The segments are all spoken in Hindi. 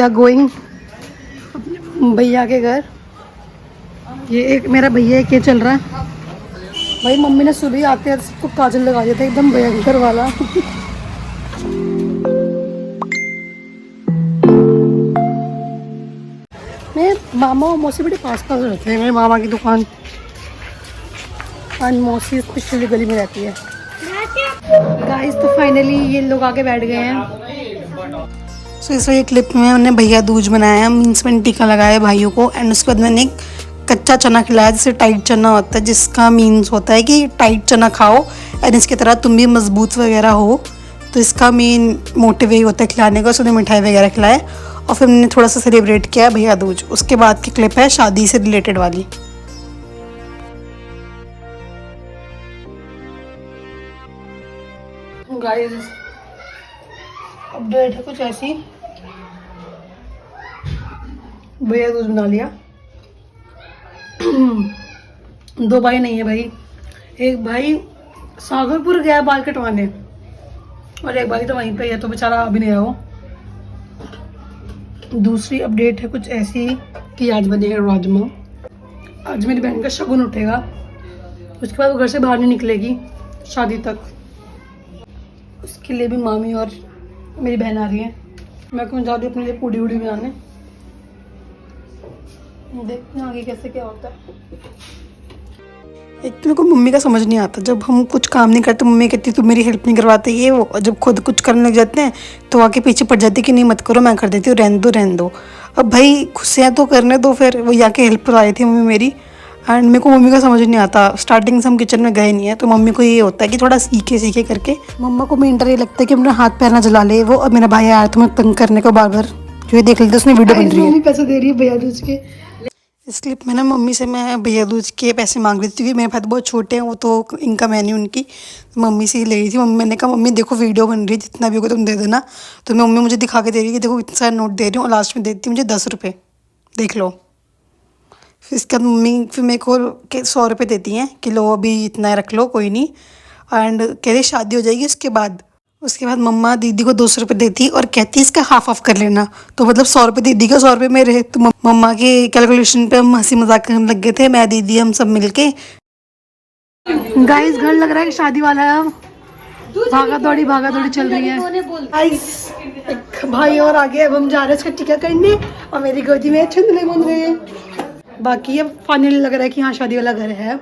आर गोइंग भैया के घर। ये एक मेरा भैया एक ये चल रहा है भाई। मम्मी ने सुबह आते हैं सबको काजल लगा दिया था एकदम भयंकर वाला। मेरे मामा और मौसी बड़े पास पास रहते हैं। मेरे मामा की दुकान और मौसी पिछली गली में रहती है। गाइस तो फाइनली ये लोग आके बैठ गए हैं। सो इस ये क्लिप में उन्हें भैया दूज बनाया, मीन्स मैंने टीका लगाया भाइयों को। एंड उसके बाद मैंने एक कच्चा चना खिलाया जिससे टाइट चना होता है, जिसका मीन्स होता है कि टाइट चना खाओ एंड इसकी तरह तुम भी मजबूत वगैरह हो। तो इसका मेन मोटिव यही होता है खिलाने का। उसने मिठाई वगैरह खिलाए और फिर मैंने थोड़ा सा सेलिब्रेट किया भैया दूज। उसके बाद की क्लिप है शादी से रिलेटेड वाली। गाइस अपडेट है कुछ ऐसी, भैया दूज बना लिया। 2 भाई नहीं है भाई, एक भाई सागरपुर गया बाल कटवाने और एक भाई तो वहीं पे है, तो बेचारा अभी नहीं आया वो। दूसरी अपडेट है कुछ ऐसी कि आज बनेगा राजमा। आज मेरी बहन का शगुन उठेगा, उसके बाद वो घर से बाहर नहीं निकलेगी शादी तक। उसके लिए भी मामी और मेरी बहन आ रही है। मैं क्यों जा रही हूँ अपने लिए पूड़ी वूड़ी बनाने। देखते हैं आगे कैसे क्या होता है। एक तो मेरे को मम्मी का समझ नहीं आता, जब हम कुछ काम नहीं करते मम्मी कहती तू मेरी हेल्प नहीं करवाते ये वो, जब खुद कुछ करने लग जाते हैं तो आके पीछे पड़ जाती कि नहीं मत करो मैं कर देती हूँ, रहने दो रहने दो। अब भाई खुशियाँ तो करने दो। फिर वो आके हेल्प करवाई थी मम्मी मेरी। एंड मेरे को मम्मी का समझ नहीं आता। स्टार्टिंग से हम किचन में गए नहीं है तो मम्मी को ये होता है कि थोड़ा सीखे सीखे करके। मम्मा को मेन डर ये लगता है कि अपना हाथ पैर ना जला ले वो। अब मेरा भाई आया तो मैं तंग करने को बार बार जो ये देख लेते उसमें वीडियो बन रही है। पैसे दे रही है भैया दूज के। इस क्लिप में ना मम्मी से मैं भैया दूज के पैसे मांग रही थी क्योंकि मेरे भाई तो बहुत छोटे हैं, वो तो इनकम है नहीं उनकी। मम्मी से ही ले रही थी। मैंने कहा मम्मी देखो वीडियो बन रही है, जितना भी होगा तुम दे देना। तो मम्मी मुझे दिखा के दे रही है कि देखो इतना सारा नोट दे रही हूँ और लास्ट में देती मुझे 10 रुपये, देख लो। फिर इसके बाद मम्मी फिर मेरे को 100 रुपये देती हैं कि लो अभी इतना रख लो कोई नहीं। एंड कह रही शादी हो जाएगी उसके बाद मम्मा दीदी को 200 रुपये देती और कहती इसका हाफ ऑफ कर लेना। तो मतलब 100 रुपये दीदी का 100 रुपये मेरे। तो मम्मा के कैलकुलेशन पे हम हंसी मजाक करने लग गए थे, मैं दीदी हम सब मिलके। गाइस घर लग रहा है कि शादी वाला है। अब भागा दौड़ी चल रही है। गाइस एक भाई और आ गया। अब हम जा रहे हैं इसका टीका करने और मेरी गोदी में छंदने बन रहे हैं। बाकी अब फाइनली लग रहा है कि हाँ शादी वाला घर है।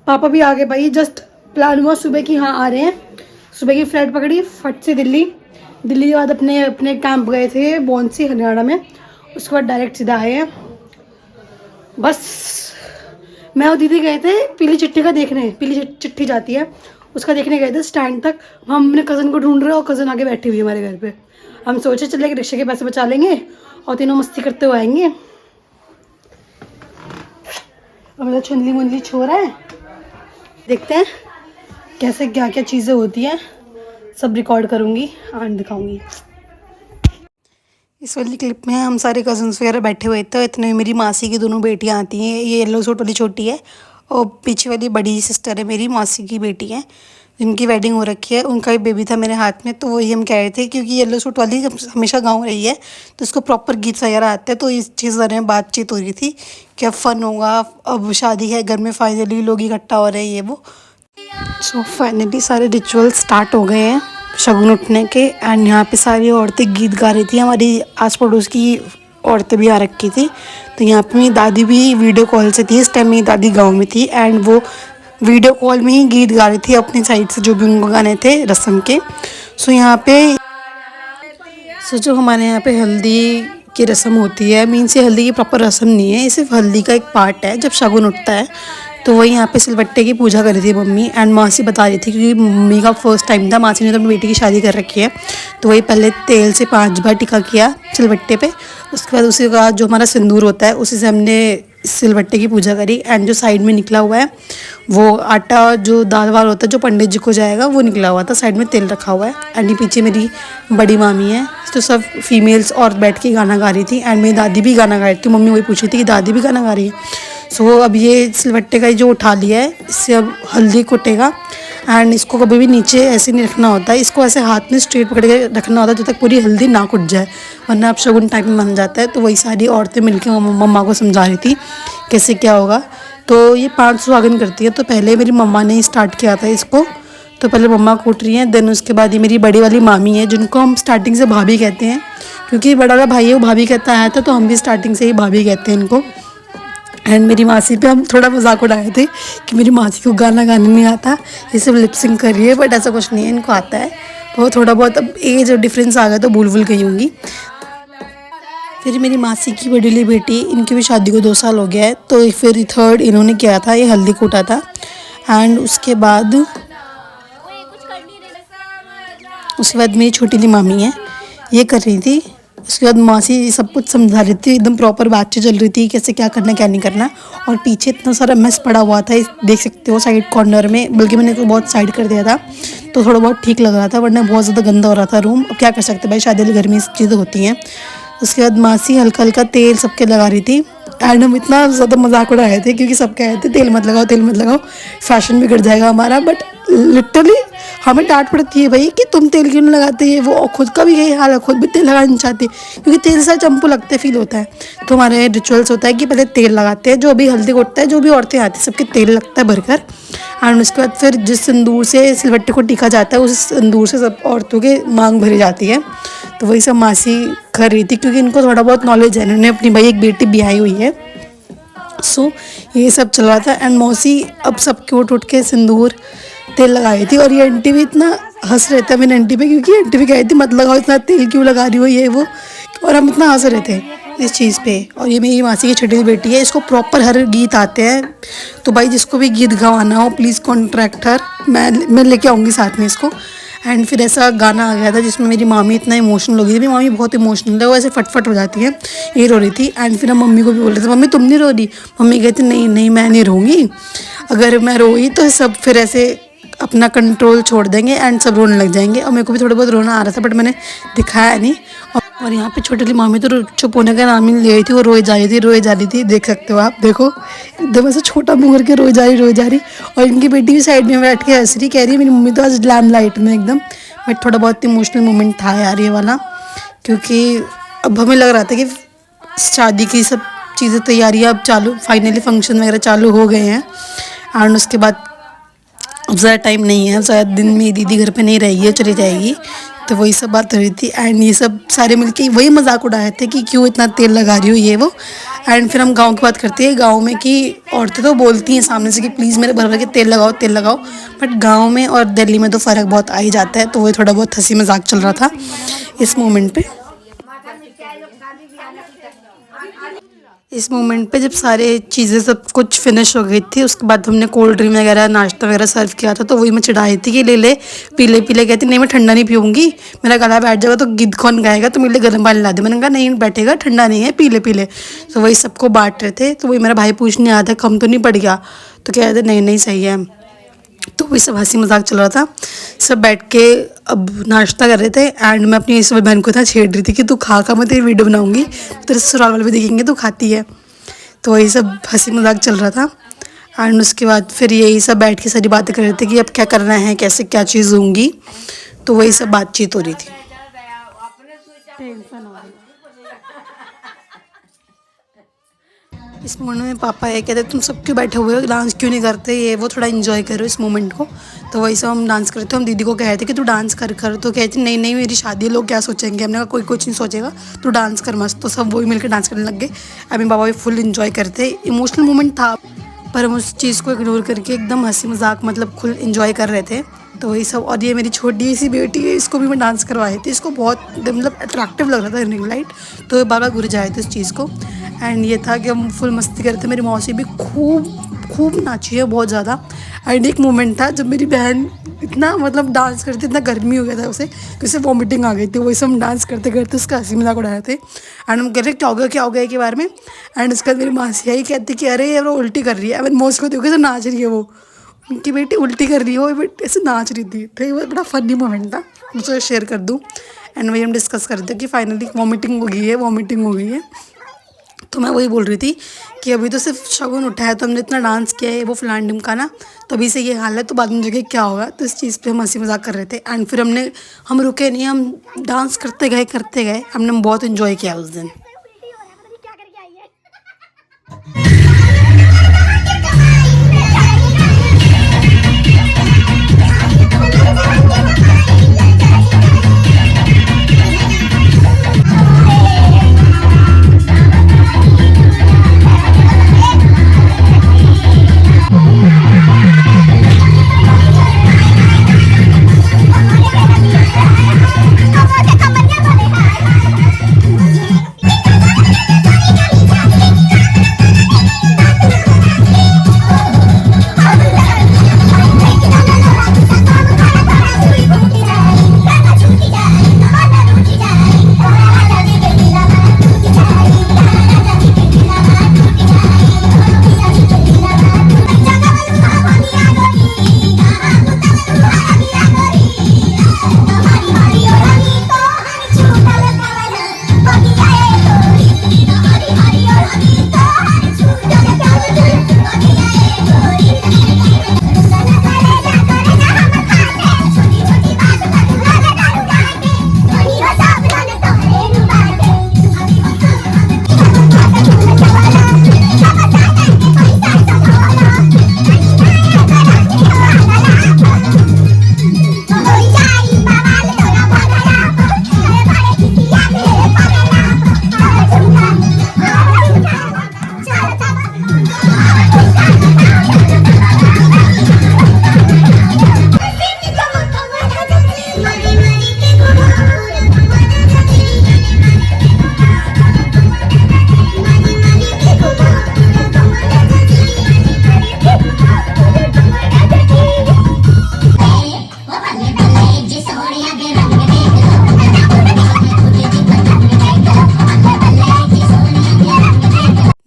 पापा भी आ गए भाई। जस्ट प्लान हुआ सुबह की हाँ आ रहे हैं। सुबह की फ्लाइट पकड़ी फट से दिल्ली के बाद अपने कैंप गए थे बौंसी हरियाणा में। उसके बाद डायरेक्ट सीधा आए हैं। बस मैं और दीदी गए थे पीली चिट्ठी का देखने। पीली चिट्ठी जाती है उसका देखने गए थे स्टैंड तक। हम अपने कज़न को ढूंढ रहे हैं और कज़न आगे बैठी हुई है हमारे घर पे। हम सोचे चले कि रिक्शे के पैसे बचा लेंगे और तीनों मस्ती करते हुए आएंगे। अब मेरा छुंदली मुंदली छोरा है। देखते हैं कैसे क्या क्या चीज़ें होती हैं, सब रिकॉर्ड करूँगी एंड दिखाऊँगी। इस वाली क्लिप में हम सारे कज़न्स वगैरह बैठे हुए थे। इतने में मेरी मासी की दोनों बेटियां आती हैं। ये येलो सूट वाली छोटी है और पीछे वाली बड़ी सिस्टर है मेरी मौसी की बेटी है, जिनकी वेडिंग हो रखी है। उनका भी बेबी था मेरे हाथ में। तो वही हम कह रहे थे क्योंकि येलो सूट वाली हमेशा गाँव रही है तो उसको प्रॉपर गीत वगैरह आते हैं। तो इस चीज़ बारे में बातचीत हो रही थी कि अब फ़न होगा, अब शादी है घर में, फाइनली लोग इकट्ठा हो रहे हैं ये वो। सो फाइनली सारे रिचुअल स्टार्ट हो गए हैं शगुन उठने के। एंड यहाँ पे सारी औरतें गीत गा रही थी। हमारी आस पड़ोस की औरतें भी आ रखी थी। तो यहाँ पे मेरी दादी भी वीडियो कॉल से थी। इस टाइम मेरी दादी गांव में थी एंड वो वीडियो कॉल में ही गीत गा रही थी अपनी साइड से जो भी उनको गाने थे रस्म के। सो यहाँ पे जो हमारे यहाँ पे हल्दी की रस्म होती है, मीन्स ये हल्दी की प्रॉपर रस्म नहीं है, ये सिर्फ हल्दी का एक पार्ट है जब शगुन उठता है। तो वही यहाँ पे सिलबट्टे की पूजा करी थी मम्मी। एंड मासी बता रही थी क्योंकि मम्मी का फर्स्ट टाइम था, मासी ने तो अपनी बेटी की शादी कर रखी है। तो वही पहले तेल से 5 बार टिका किया सिलबट्टे पे। उसके बाद उसी का जो हमारा सिंदूर होता है उसी से हमने सिलबट्टे की पूजा करी। एंड जो साइड में निकला हुआ है वो आटा जो दाल वाल होता है जो पंडित जी को जाएगा वो निकला हुआ था, साइड में तेल रखा हुआ है। एंड पीछे मेरी बड़ी मामी है। तो सब फीमेल्स और बैठ के गाना गा रही थी एंड मेरी दादी भी गाना गा रही थी। मम्मी वही पूछ रही थी कि दादी भी गाना गा रही है। सो अब ये सिलबट्टे का जो उठा लिया है, इससे अब हल्दी कुटेगा। एंड इसको कभी भी नीचे ऐसे नहीं रखना होता है, इसको ऐसे हाथ में स्ट्रेट पकड़ के रखना होता है जब तक पूरी हल्दी ना कुट जाए, वरना अब शगुन टाइप में बन जाता है। तो वही सारी औरतें मिलकर मम्मा को समझा रही थी कैसे क्या होगा। तो ये 5 सुहागन करती है, तो पहले मेरी मम्मा ने स्टार्ट किया था इसको। तो पहले मम्मा कूट रही हैं, देन उसके बाद ये मेरी बड़ी वाली मामी है, जिनको हम स्टार्टिंग से भाभी कहते हैं, क्योंकि बड़ा वाला भाई है वो भाभी कहता आया था, तो हम भी स्टार्टिंग से ही भाभी कहते हैं इनको। एंड मेरी मासी पे हम थोड़ा मजाक उड़ाए थे कि मेरी मासी को गाना गाने नहीं आता, ये सब लिपसिंग कर रही है, बट ऐसा कुछ नहीं है, इनको आता है। वो थोड़ा बहुत अब एज डिफरेंस आ गया तो भूल गई होंगी। फिर मेरी मासी की बड़ी बेटी, इनकी भी शादी को 2 साल हो गया है, तो फिर थर्ड इन्होंने किया था, ये हल्दी कूटा था। एंड उसके बाद मेरी छोटी सी मामी है, ये कर रही थी। उसके बाद मासी सब कुछ समझा रही थी, एकदम प्रॉपर बातचीत चल रही थी कैसे क्या करना क्या नहीं करना। और पीछे इतना सारा मेस पड़ा हुआ था, देख सकते हो साइड कॉर्नर में, बल्कि मैंने तो बहुत साइड कर दिया था तो थोड़ा बहुत ठीक लग रहा था, वरना बहुत ज़्यादा गंदा हो रहा था रूम। अब क्या कर सकते भाई, शादी वाले घर में इस चीज़ें होती हैं। उसके बाद मासी हल्का हल्का तेल सबके लगा रही थी। एंड हम इतना ज़्यादा मजाक उड़ा रहे थे क्योंकि सब कह रहे थे तेल मत लगाओ, फैशन बिगड़ जाएगा हमारा। बट लिटरली हमें डांट पड़ती है भाई कि तुम तेल क्यों नहीं लगाते, ये वो। खुद का भी यही हाल है, खुद भी तेल लगाना नहीं चाहती क्योंकि तेल से चंपू लगते फील होता है। तो हमारे रिचुअल्स होता है कि पहले तेल लगाते हैं, जो भी हल्दी उठता है, जो भी औरतें आती हैं सबके तेल लगता है भरकर। एंड उसके बाद फिर जिस सिंदूर से सिलबट्टे को टीका जाता है, उस सिंदूर से सब औरतों के मांग भरी जाती है। तो वही सब मासी कर रही थी क्योंकि इनको थोड़ा बहुत नॉलेज है, इन्होंने अपनी भाई एक बेटी ब्याही हुई है। सो ये सब चल रहा था। एंड मौसी अब सबके उठ के सिंदूर तेल लगाई थी। और ये आंटी भी इतना हंस रहे थे मेरे आंटी पे, क्योंकि आंटी भी कही थी मत लगाओ इतना तेल, क्यों लगा रही हो ये वो। और हम इतना हंस रहे थे इस चीज़ पे। और ये मेरी मासी की छोटी बेटी है, इसको प्रॉपर हर गीत आते हैं। तो भाई जिसको भी गीत गवाना हो प्लीज़ कॉन्ट्रैक्ट हर, मैं लेके आऊँगी साथ में इसको। एंड फिर ऐसा गाना आ गया था जिसमें मेरी मामी इतना इमोशनल हो गई थी। मेरी मामी बहुत इमोशनल है, वो ऐसे फटफट हो जाती है, ये रो रही थी। एंड फिर हम मम्मी को भी बोल रहे थे मम्मी तुम नहीं रो रही, मम्मी कहती नहीं नहीं मैं नहीं रोऊंगी, अगर मैं रोई तो सब फिर ऐसे अपना कंट्रोल छोड़ देंगे एंड सब रोने लग जाएंगे। और मेरे को भी थोड़ा बहुत रोना आ रहा था बट मैंने दिखाया नहीं। और यहाँ पे छोटी वाली मामी तो चुप होने का नाम ही नहीं ले रही थी, वो रोई जा रही थी। देख सकते हो आप, देखो एकदम ऐसे छोटा मुँह करके रोई जा रही। और इनकी बेटी भी साइड में बैठ के हंस रही, कह रही है मेरी मम्मी तो आज लैम लाइट में एकदम। बट थोड़ा बहुत इमोशनल मोमेंट था यार ये वाला, क्योंकि अब हमें लग रहा था कि शादी की सब चीज़ें तैयारियाँ अब चालू, फाइनली फंक्शन वगैरह चालू हो गए हैं। एंड उसके बाद अब ज़्यादा टाइम नहीं है, ज़्यादा दिन में दीदी घर पे नहीं रहेगी, चली जाएगी। तो वही सब बात हो रही थी। एंड ये सब सारे मिलके वही मजाक उड़ा रहे थे कि क्यों इतना तेल लगा रही हो ये वो। एंड फिर हम गांव की बात करते हैं, गांव में कि औरतें तो बोलती हैं सामने से कि प्लीज़ मेरे भर भर के तेल लगाओ। बट गांव में और दिल्ली में तो फ़र्क बहुत आ ही जाता है। तो वही थोड़ा बहुत हंसी मजाक चल रहा था इस मोमेंट पे। इस मोमेंट पे जब सारे चीज़ें सब कुछ फिनिश हो गई थी, उसके बाद हमने कोल्ड ड्रिंक वगैरह नाश्ता वगैरह सर्व किया था। तो वही मैं चिढ़ाई थी कि ले पी ले। कहती नहीं मैं ठंडा नहीं पीऊँगी, मेरा गला बैठ जाएगा तो गीत कौन गाएगा, तो मेरे लिए गर्म पानी ला दे। मैंने कहा नहीं बैठेगा, ठंडा नहीं है, पी ले। तो वही सबको बांट रहे थे। तो वही मेरा भाई पूछने आया था कम तो नहीं पड़ गया, तो कह रहे थे नहीं सही है। तो वही सब हंसी मजाक चल रहा था, सब बैठ के अब नाश्ता कर रहे थे। एंड मैं अपनी इस बहन को इतना छेड़ रही थी कि तू खा मैं तेरी वीडियो बनाऊंगी, तेरे ससुराल वाले भी देखेंगे तू खाती है। तो वही सब हंसी मजाक चल रहा था। एंड उसके बाद फिर यही सब बैठ के सारी बातें कर रहे थे कि अब क्या करना है, कैसे क्या चीज़ होंगी। तो वही सब बातचीत हो रही थी। इस मोमेंट में पापा ये कहते तुम सब क्यों बैठे हुए हो, डांस क्यों नहीं करते, ये वो थोड़ा एंजॉय करो इस मोमेंट को। तो वही सब हम डांस करते, हम दीदी को कह रहे थे कि तू डांस कर। तो कहती नहीं मेरी शादी है, लोग क्या सोचेंगे। हमने कहा कोई कुछ नहीं सोचेगा, तू डांस कर मस्त। तो सब वही मिलकर डांस करने लग गए। अभी पापा भी फुल एंजॉय करते, इमोशनल मोमेंट था पर हम उस चीज़ को इग्नोर करके एकदम हंसी मजाक मतलब फुल एंजॉय कर रहे थे। तो वही सब। और ये मेरी छोटी सी बेटी है, इसको भी मैं डांस करवाई थी, इसको बहुत मतलब अट्रैक्टिव लग रहा था रिंग लाइट, तो बार बार घुर जाए थे इस चीज़ को। एंड ये था कि हम फुल मस्ती करते थे। मेरी मौसी भी खूब नाची है, बहुत ज़्यादा। एंड एक मोमेंट था जब मेरी बहन इतना मतलब डांस करती, इतना गर्मी हो गया था उसे कि उसे वॉमिटिंग आ गई थी। वही सब हम डांस करते उसका हंसी मजाक उड़ा रहे थे। एंड हम कह रहे क्या हो गया के बारे में। एंड उसके बाद मेरी मासी आई कहती कि अरे ये वो उल्टी कर रही है। मैंने मौसी को देखो तो नाच रही है, वो उनकी बेटी उल्टी कर रही है, वो बेटी ऐसे नाच रही थी। तो ये बड़ा फनी मोमेंट था, मुझे शेयर कर दूँ। एंड वही हम डिस्कस करते कि फाइनली वॉमिटिंग हो गई है। तो मैं वही बोल रही थी कि अभी तो सिर्फ शगुन उठा है, तो हमने इतना डांस किया है वो फलान ढिमकाना, तभी से ये हाल है, तो बाद में जगह क्या होगा। तो इस चीज़ पे हम हंसी मजाक कर रहे थे। एंड फिर हम रुके नहीं, हम डांस करते गए, हमने बहुत इन्जॉय किया उस दिन।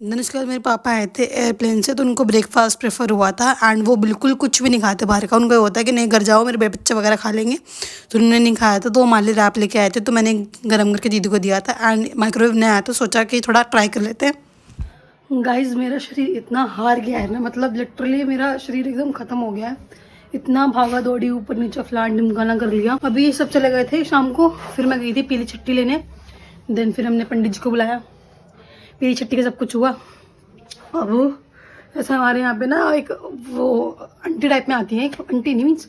देन उसके बाद मेरे पापा आए थे एयरप्लेन से, तो उनको ब्रेकफास्ट प्रेफर हुआ था। एंड वो बिल्कुल कुछ भी नहीं खाते बाहर का, उनको ये होता है कि नहीं घर जाओ मेरे बच्चे वगैरह खा लेंगे, तो उन्होंने नहीं खाया था। तो हमारे लिए रैप लेके आए थे, तो मैंने गर्म करके दीदी को दिया था। एंड माइक्रोवेव नहीं आया तो सोचा कि थोड़ा ट्राई कर लेते हैं। गाइज मेरा शरीर इतना हार गया है ना, मतलब लिटरली मेरा शरीर एकदम ख़त्म हो गया है। इतना भागा दौड़ी ऊपर नीचे फलान ढिमकाना कर लिया। अभी ये सब चले गए थे शाम को, फिर मैं गई थी पीली छट्टी लेने। देन फिर हमने पंडित जी को बुलाया, पीली छट्टी का सब कुछ हुआ। अब ऐसा हमारे यहाँ पे ना एक वो आंटी टाइप में आती हैं, एक आंटी नहीं मीन्स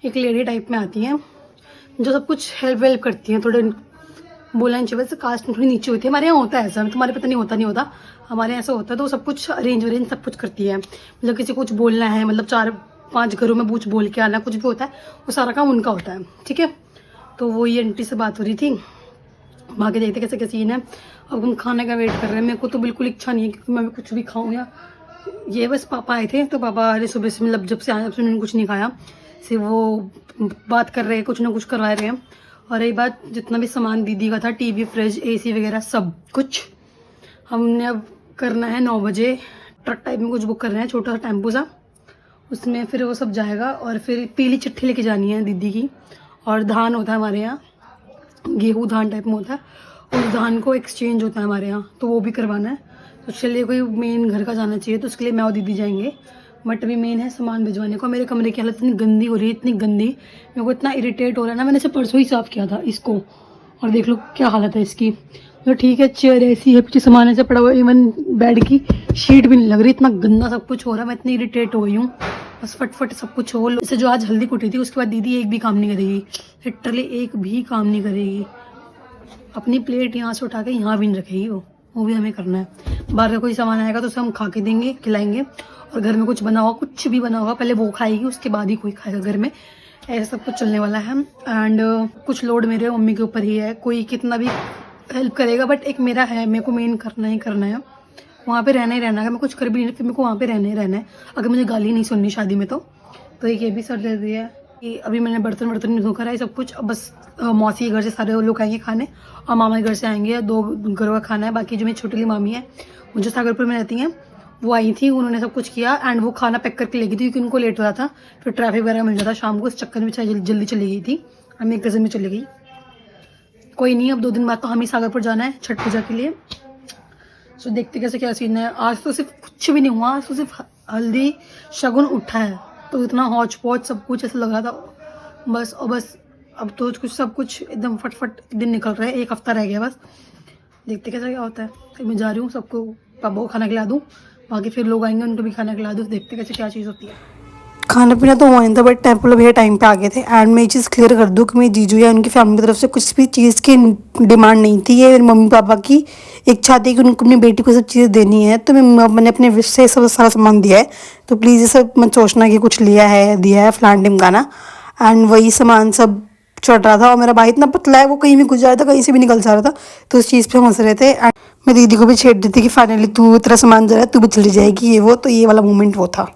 एक लेडी टाइप में आती हैं, जो सब कुछ हेल्प वेल्प करती हैं। थोड़े बोलना नहीं चाहिए, वैसे कास्ट थोड़ी नीचे होती है। हमारे यहाँ होता है ऐसा, तुम्हारे पता नहीं होता, हमारे यहाँ ऐसा होता है। तो सब कुछ अरेंज सब कुछ करती है। मतलब किसी को कुछ बोलना है, मतलब 4-5 घरों में कुछ बोल के आना, कुछ भी होता है वो सारा काम उनका होता है, ठीक है। तो वो ये आंटी से बात हो रही थी, भागे देखते कैसे कैसे सीन है। अब हम खाने का वेट कर रहे हैं। मेरे को तो बिल्कुल इच्छा नहीं है क्योंकि मैं कुछ भी खाऊँ या ये। बस पापा आए थे, तो पापा अरे सुबह से मतलब जब से आए उन्होंने कुछ नहीं खाया, सिर्फ वो बात कर रहे हैं, कुछ ना कुछ करवा रहे हैं। और रही बात जितना भी सामान दीदी का था, टीवी फ्रिज AC वगैरह सब कुछ हमने अब करना है 9 बजे। ट्रक टाइप में कुछ बुक कर रहे हैं, छोटा सा टेम्पो सा, उसमें फिर वो सब जाएगा। और फिर पीली चिट्ठी लेके जानी है दीदी की। और धान होता है हमारे यहाँ, गेहूँ धान टाइप में होता है, और धान को एक्सचेंज होता है हमारे यहाँ, तो वो भी करवाना है। तो उसके लिए कोई मेन घर का जाना चाहिए, तो उसके लिए मैं और दीदी जाएंगे। बट अभी मेन है सामान भिजवाने को। मेरे कमरे की हालत इतनी गंदी हो रही है, इतनी गंदी, मेरे को इतना इरिटेट हो रहा है ना। मैंने इसे परसों ही साफ़ किया था इसको, और देख लो क्या हालत है इसकी। तो ठीक है, चेयर ऐसी है, पीछे सामान ऐसे पड़ा हुआ, इवन बेड की शीट भी नहीं लग रही, इतना गंदा सब कुछ हो रहा है। मैं इतनी इरिटेट हो गई हूँ, बस फटफट सब कुछ हो। जैसे जो आज हल्दी कुटी थी, उसके बाद दीदी एक भी काम नहीं करेगी, लिटरली एक भी काम नहीं करेगी। अपनी प्लेट यहाँ से उठा के यहाँ भी नहीं रखेगी, वो भी हमें करना है। बाहर का कोई सामान आएगा तो उसे हम खा के देंगे, खिलाएंगे। और घर में कुछ बना होगा, कुछ भी बना होगा, पहले वो खाएगी, उसके बाद ही कोई खाएगा घर में। ऐसा सब कुछ चलने वाला है। एंड कुछ लोड मेरे मम्मी के ऊपर ही है, कोई कितना भी हेल्प करेगा, बट एक मेरा है, मेरे को मेन करना ही करना है। वहाँ पे रहना ही रहना है, मैं कुछ कर भी नहीं, फिर मेरे को वहाँ पे रहना ही रहना है, अगर मुझे गाली नहीं सुननी शादी में। तो एक ये भी सर दे दिया है कि अभी मैंने बर्तन धो कर है सब कुछ। अब बस मौसी के घर से सारे लोग आएंगे खाने, और मामा के घर से आएंगे, 2 घरों का खाना है। बाकी जो मेरी छोटी मामी है, वो जो सागरपुर में रहती हैं, वो आई थी, उन्होंने सब कुछ किया। एंड वो खाना पैक करके ले गई थी क्योंकि उनको लेट हो रहा था, फिर ट्रैफिक वगैरह मिल जाता शाम को, इस चक्कर में जल्दी चली गई थी। हम एक कज़न में चली गई। कोई नहीं, अब 2 दिन बाद तो हम ही सागरपुर जाना है छठ पूजा के लिए। सो देखते कैसे क्या सीन है। आज तो सिर्फ कुछ भी नहीं हुआ, आज तो सिर्फ हल्दी शगुन उठा है, तो इतना हौच पौच सब कुछ ऐसा लग रहा था बस। और बस अब तो कुछ सब कुछ एकदम फटफट दिन निकल रहा है, 1 हफ्ता रह गया बस। देखते कैसा क्या होता है। फिर मैं जा रही हूँ, सबको पापा को खाना खिला दूँ, बाकी फिर लोग आएंगे उनको भी खाना खिला दूँ। देखते कैसे क्या चीज़ होती है। खाना पीना तो हुआ नहीं था, बट टेम्पल भैया टाइम पे आ गए थे। एंड मैं ये चीज़ क्लियर कर दूँ कि मेरी जीजू या उनकी फैमिली की तरफ से कुछ भी चीज़ की डिमांड नहीं थी। ये मेरे मम्मी पापा की इच्छा थी कि उनको अपनी बेटी को सब चीज़ें देनी है, तो मैंने अपने विश से सब सारा सामान दिया है। तो प्लीज़ ये सब मत सोचना कि कुछ लिया है दिया है फलान ढिमकाना। एंड वही सामान सब चढ़ रहा था, और मेरा भाई इतना पतला है, वो कहीं भी घुस जा रहा था, कहीं से भी निकल जा रहा था, तो उस चीज़ पे हम हंस रहे थे। एंड मैं दीदी को भी छेड़ दी थी कि फाइनली तू तेरा सामान जा रहा है, तू भी चली जाएगी, ये वो। तो ये वाला मोमेंट वो था।